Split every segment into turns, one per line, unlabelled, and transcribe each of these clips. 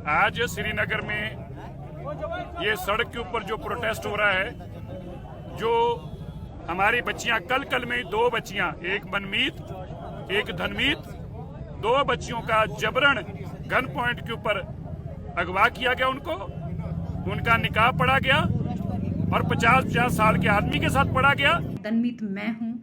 आज श्रीनगर में ये सड़क के ऊपर जो प्रोटेस्ट हो रहा है, जो हमारी बच्चियां कल में 2 बच्चियां, एक मनमीत एक धनमीत, 2 बच्चियों का जबरन गन पॉइंट के ऊपर अगवा किया गया, उनका निकाह पढ़ा गया और 50 साल के आदमी के साथ पढ़ा गया।
धनमीत मैं हूँ।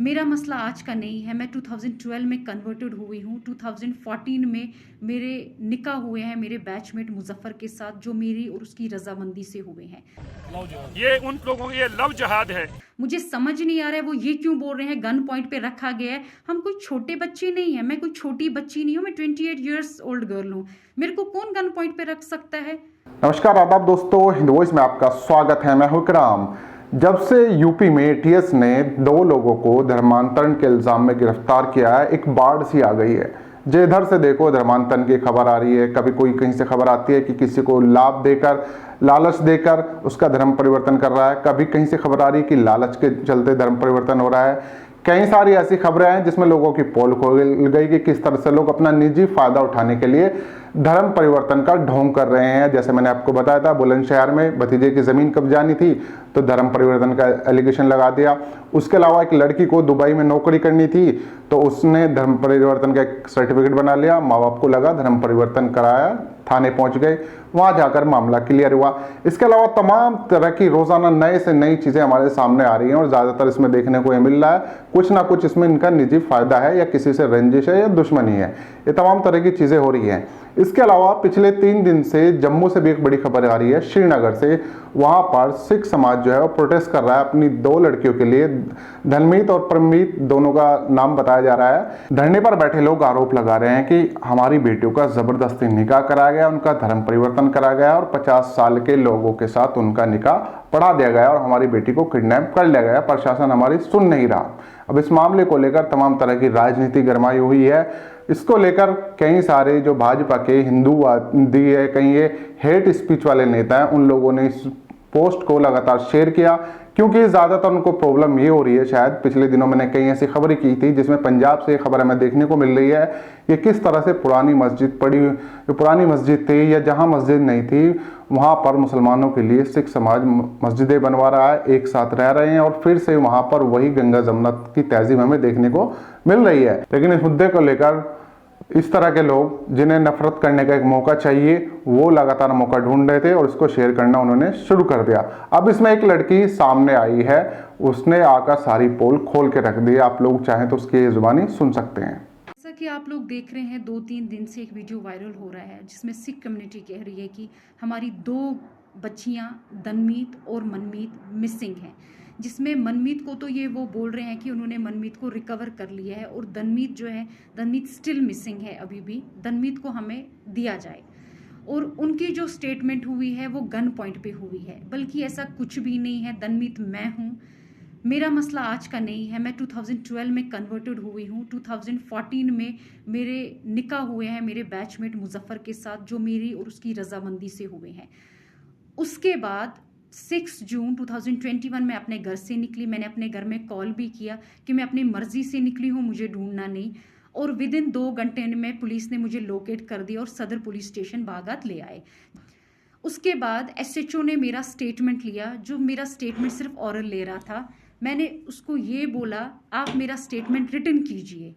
मेरा मसला आज का नहीं है। मैं 2012 में कन्वर्टेड हुई हूँ। 2014 में मेरे निकाह हुए हैं मेरे बैचमेट मुजफ्फर के साथ, जो मेरी और उसकी रजामंदी से हुए हैं।
ये उन लोगों के ये लव जहाद है।
मुझे समझ नहीं आ रहा है वो ये क्यों बोल रहे हैं गन पॉइंट पे रखा गया है। हम कोई छोटे बच्चे नहीं है, मैं कोई छोटी बच्ची नहीं हूँ, मैं 28 ईयर्स ओल्ड गर्ल हूँ। मेरे को कौन गन पॉइंट पे रख सकता है।
नमस्कार आदाब दोस्तों, हिंद वॉइस में आपका स्वागत है। मैं हूं इकराम। जब से यूपी में एटीएस ने 2 लोगों को धर्मांतरण के इल्जाम में गिरफ्तार किया है, एक बाढ़ सी आ गई है। जो इधर से देखो धर्मांतरण की खबर आ रही है, कभी कोई कहीं से खबर आती है कि किसी को लाभ देकर, लालच देकर उसका धर्म परिवर्तन कर रहा है, कभी कहीं से खबर आ रही है कि लालच के चलते धर्म परिवर्तन हो रहा है। कई सारी ऐसी खबरें हैं जिसमें लोगों की पोल खोल गई कि किस तरह से लोग अपना निजी फायदा उठाने के लिए धर्म परिवर्तन का ढोंग कर रहे हैं। जैसे मैंने आपको बताया था, बुलंदशहर में भतीजे की जमीन कब्जानी थी तो धर्म परिवर्तन का एलिगेशन लगा दिया। उसके अलावा एक लड़की को दुबई में नौकरी करनी थी तो उसने धर्म परिवर्तन का एक सर्टिफिकेट बना लिया, माँ बाप को लगा धर्म परिवर्तन कराया, थाने पहुंच गए, वहां जाकर मामला क्लियर हुआ। इसके अलावा तमाम तरह की रोजाना नए से नई चीजें हमारे सामने आ रही हैं और ज्यादातर इसमें देखने को मिल रहा है कुछ ना कुछ इसमें इनका निजी फायदा है या किसी से रंजिश है या दुश्मनी है। ये तमाम तरह की चीजें हो रही हैं। इसके अलावा पिछले 3 दिन से जम्मू से भी एक बड़ी खबर आ रही है, श्रीनगर से। वहां पर सिख समाज जो है वो प्रोटेस्ट कर रहा है अपनी 2 लड़कियों के लिए। धनमीत और परममीत दोनों का नाम बताया जा रहा है। धरने पर बैठे लोग आरोप लगा रहे हैं कि हमारी बेटियों का जबरदस्ती निकाह कराया गया, उनका धर्म परिवर्तन करा गया और 50 साल के लोगों के साथ उनका निकाह पढ़ा दिया गया और हमारी बेटी को किडनैप कर लिया गया। प्रशासन हमारी सुन नहीं रहा। अब इस मामले को लेकर तमाम तरह की राजनीति गरमाई हुई है। इसको लेकर कई सारे जो भाजपा के हिंदूवादी है, कहीं ये हेट स्पीच वाले नेता हैं, उन लोगों ने इस पोस्ट को लगातार शेयर किया क्योंकि ज़्यादातर उनको प्रॉब्लम ये हो रही है। शायद पिछले दिनों मैंने कई ऐसी खबरें की थी जिसमें पंजाब से खबर हमें देखने को मिल रही है कि किस तरह से पुरानी मस्जिद थी या जहां मस्जिद नहीं थी वहां पर मुसलमानों के लिए सिख समाज मस्जिदें बनवा रहा है, एक साथ रह रहे हैं और फिर से वहां पर वही गंगा जमुना की तहजीब हमें देखने को मिल रही है। लेकिन इस मुद्दे को लेकर इस तरह के लोग जिन्हें नफरत करने का एक मौका चाहिए वो लगातार मौका ढूंढ रहे थे और इसको शेयर करना उन्होंने शुरू कर दिया। अब इसमें एक लड़की सामने आई है, उसने आकर सारी पोल खोल के रख दी। आप लोग चाहें तो उसकी जुबानी सुन सकते हैं।
जैसा कि आप लोग देख रहे हैं 2-3 दिन से एक वीडियो वायरल हो रहा है जिसमें सिख कम्युनिटी कह रही है कि हमारी 2 बच्चियां धनमीत और मनमीत मिसिंग हैं। जिसमें मनमीत को तो ये वो बोल रहे हैं कि उन्होंने मनमीत को रिकवर कर लिया है और धनमीत जो है, धनमीत स्टिल मिसिंग है अभी भी। धनमीत को हमें दिया जाए। और उनकी जो स्टेटमेंट हुई है वो गन पॉइंट पे हुई है, बल्कि ऐसा कुछ भी नहीं है। धनमीत मैं हूँ। मेरा मसला आज का नहीं है। मैं 2012 में कन्वर्टेड हुई हूँ। 2014 में मेरे निकाह हुए हैं मेरे बैचमेट मुजफ्फर के साथ, जो मेरी और उसकी रजामंदी से हुए हैं। उसके बाद 6 जून 2021 में अपने घर से निकली। मैंने अपने घर में कॉल भी किया कि मैं अपनी मर्जी से निकली हूँ, मुझे ढूंढना नहीं। और विदिन 2 घंटे में पुलिस ने मुझे लोकेट कर दिया और सदर पुलिस स्टेशन बागात ले आए। उसके बाद एसएचओ ने मेरा स्टेटमेंट लिया, जो मेरा स्टेटमेंट सिर्फ ऑरल ले रहा था। मैंने उसको ये बोला, आप मेरा स्टेटमेंट रिटन कीजिए,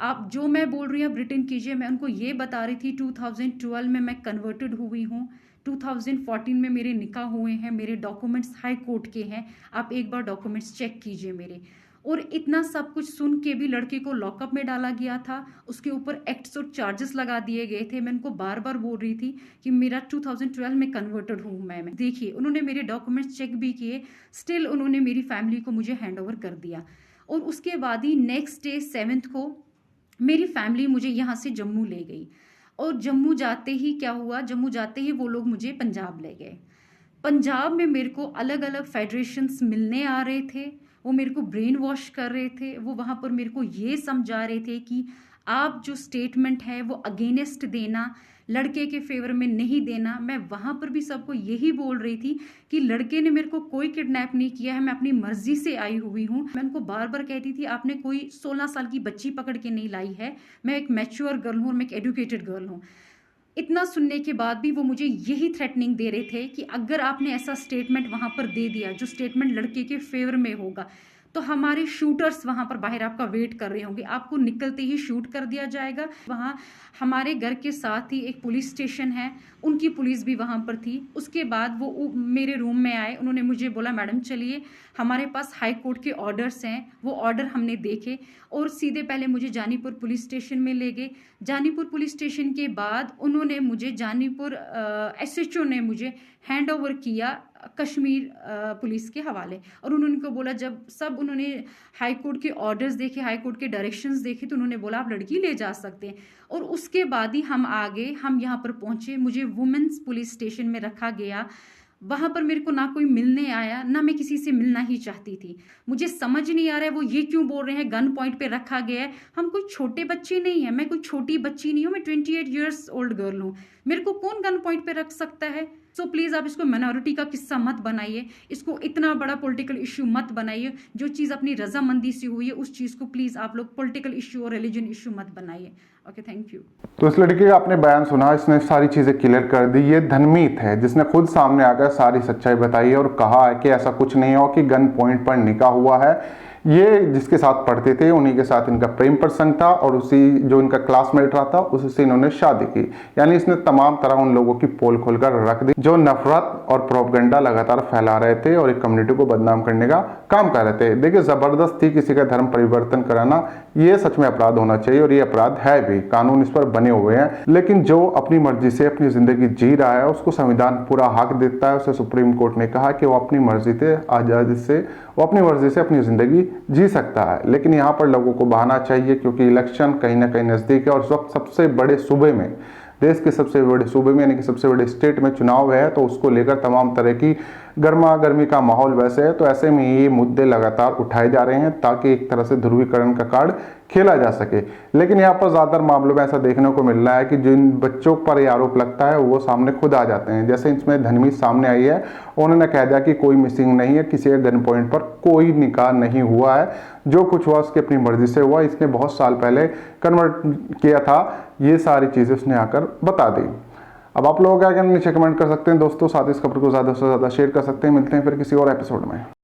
आप जो मैं बोल रही हूँ आप रिटन कीजिए। मैं उनको ये बता रही थी 2012 में मैं कन्वर्टेड हुई हूँ, 2014 में मेरे निकाह हुए हैं, मेरे डॉक्यूमेंट्स हाई कोर्ट के हैं, आप एक बार डॉक्यूमेंट्स चेक कीजिए मेरे। और इतना सब कुछ सुन के भी लड़के को लॉकअप में डाला गया था, उसके ऊपर एक्ट्स और चार्जेस लगा दिए गए थे। मैं उनको बार बार बोल रही थी कि मेरा 2012 में कन्वर्टेड हूँ मैं। देखिए उन्होंने मेरे डॉक्यूमेंट्स चेक भी किए, स्टिल उन्होंने मेरी फैमिली को मुझे हैंड ओवर कर दिया। और उसके बाद ही नेक्स्ट डे 7 को मेरी फैमिली मुझे यहाँ से जम्मू ले गई। और जम्मू जाते ही क्या हुआ, जम्मू जाते ही वो लोग मुझे पंजाब ले गए। पंजाब में मेरे को अलग अलग फेडरेशंस मिलने आ रहे थे, वो मेरे को ब्रेन वॉश कर रहे थे। वो वहाँ पर मेरे को ये समझा रहे थे कि आप जो स्टेटमेंट है वो अगेंस्ट देना, लड़के के फेवर में नहीं देना। मैं वहाँ पर भी सबको यही बोल रही थी कि लड़के ने मेरे को कोई किडनैप नहीं किया है, मैं अपनी मर्जी से आई हुई हूँ। मैं उनको बार बार कहती थी आपने कोई 16 साल की बच्ची पकड़ के नहीं लाई है, मैं एक मैच्योर गर्ल हूँ और मैं एक एडुकेटेड गर्ल हूँ। इतना सुनने के बाद भी वो मुझे यही थ्रेटनिंग दे रहे थे कि अगर आपने ऐसा स्टेटमेंट वहाँ पर दे दिया जो स्टेटमेंट लड़के के फेवर में होगा, तो हमारे शूटर्स वहाँ पर बाहर आपका वेट कर रहे होंगे, आपको निकलते ही शूट कर दिया जाएगा। वहाँ हमारे घर के साथ ही एक पुलिस स्टेशन है, उनकी पुलिस भी वहाँ पर थी। उसके बाद वो मेरे रूम में आए, उन्होंने मुझे बोला मैडम चलिए, हमारे पास हाई कोर्ट के ऑर्डर्स हैं। वो ऑर्डर हमने देखे और सीधे पहले मुझे जानीपुर पुलिस स्टेशन में ले गए। जानीपुर पुलिस स्टेशन के बाद उन्होंने मुझे जानीपुर SHO ने मुझे हैंड ओवर किया कश्मीर पुलिस के हवाले। और उन्होंने को बोला, जब सब उन्होंने हाई कोर्ट के ऑर्डर्स देखे, हाई कोर्ट के डायरेक्शंस देखे, तो उन्होंने बोला आप लड़की ले जा सकते हैं। और उसके बाद ही हम आगे हम यहाँ पर पहुँचे, मुझे वुमेन्स पुलिस स्टेशन में रखा गया। वहाँ पर मेरे को ना कोई मिलने आया, ना मैं किसी से मिलना ही चाहती थी। मुझे समझ नहीं आ रहा है वो ये क्यों बोल रहे हैं गन पॉइंट पे रखा गया है। हम कोई छोटे बच्चे नहीं हैं, मैं कोई छोटी बच्ची नहीं हूँ, मैं 28 ईयर्स ओल्ड गर्ल हूँ। मेरे को कौन गन पॉइंट पे रख सकता है? सो प्लीज़ आप इसको माइनॉरिटी का किस्सा मत बनाइए, इसको इतना बड़ा पॉलिटिकल इशू मत बनाइए। जो चीज़ अपनी रजामंदी से हुई है उस चीज़ को प्लीज़ आप लोग पॉलिटिकल इशू और रिलीजन इशू मत बनाइए। Okay, thank you.
तो इस लड़के का आपने बयान सुना, इसने सारी चीज़ें क्लियर कर दी। ये धनमीत है जिसने खुद सामने आकर सारी सच्चाई बताई है और कहा है कि ऐसा कुछ नहीं हो कि गन पॉइंट पर निकाह हुआ है। ये जिसके साथ पढ़ते थे उन्हीं के साथ इनका प्रेम प्रसंग था और उसी जो इनका क्लासमेट रहा था उसी से इन्होंने शादी की। यानी इसने तमाम तरह उन लोगों की पोल खोलकर रख दी जो नफरत और प्रोपगेंडा लगातार फैला रहे थे और एक कम्युनिटी को बदनाम करने का काम कर रहे थे। देखिए, जबरदस्ती किसी का धर्म परिवर्तन कराना ये सच में अपराध होना चाहिए और ये अपराध है भी, कानून इस पर बने हुए हैं। लेकिन जो अपनी मर्जी से अपनी जिंदगी जी रहा है उसको संविधान पूरा हक देता है। उसे सुप्रीम कोर्ट ने कहा कि वो अपनी मर्जी से आजादी से वो अपनी मर्जी से अपनी जिंदगी जी सकता है। लेकिन यहाँ पर लोगों को बहाना चाहिए क्योंकि इलेक्शन कहीं ना कहीं नजदीक है और उस वक्त सबसे बड़े सूबे में, देश के सबसे बड़े सूबे में यानी कि सबसे बड़े स्टेट में चुनाव है, तो उसको लेकर तमाम तरह की गर्मा गर्मी का माहौल वैसे है। तो ऐसे में ये मुद्दे लगातार उठाए जा रहे हैं ताकि एक तरह से ध्रुवीकरण का कार्ड खेला जा सके। लेकिन यहाँ पर ज़्यादातर मामलों में ऐसा देखने को मिल रहा है कि जिन बच्चों पर यह आरोप लगता है वो सामने खुद आ जाते हैं। जैसे इसमें धनमीत सामने आई है, उन्होंने कह दिया कि कोई मिसिंग नहीं है, किसी के गन पॉइंट पर कोई निकाह नहीं हुआ है, जो कुछ हुआ उसकी अपनी मर्जी से हुआ, इसने बहुत साल पहले कन्वर्ट किया था। ये सारी चीज़ें उसने आकर बता दी। अब आप लोग क्या नीचे कमेंट कर सकते हैं दोस्तों, साथ ही इस खबर को ज़्यादा से ज़्यादा शेयर कर सकते हैं। मिलते हैं फिर किसी और एपिसोड में।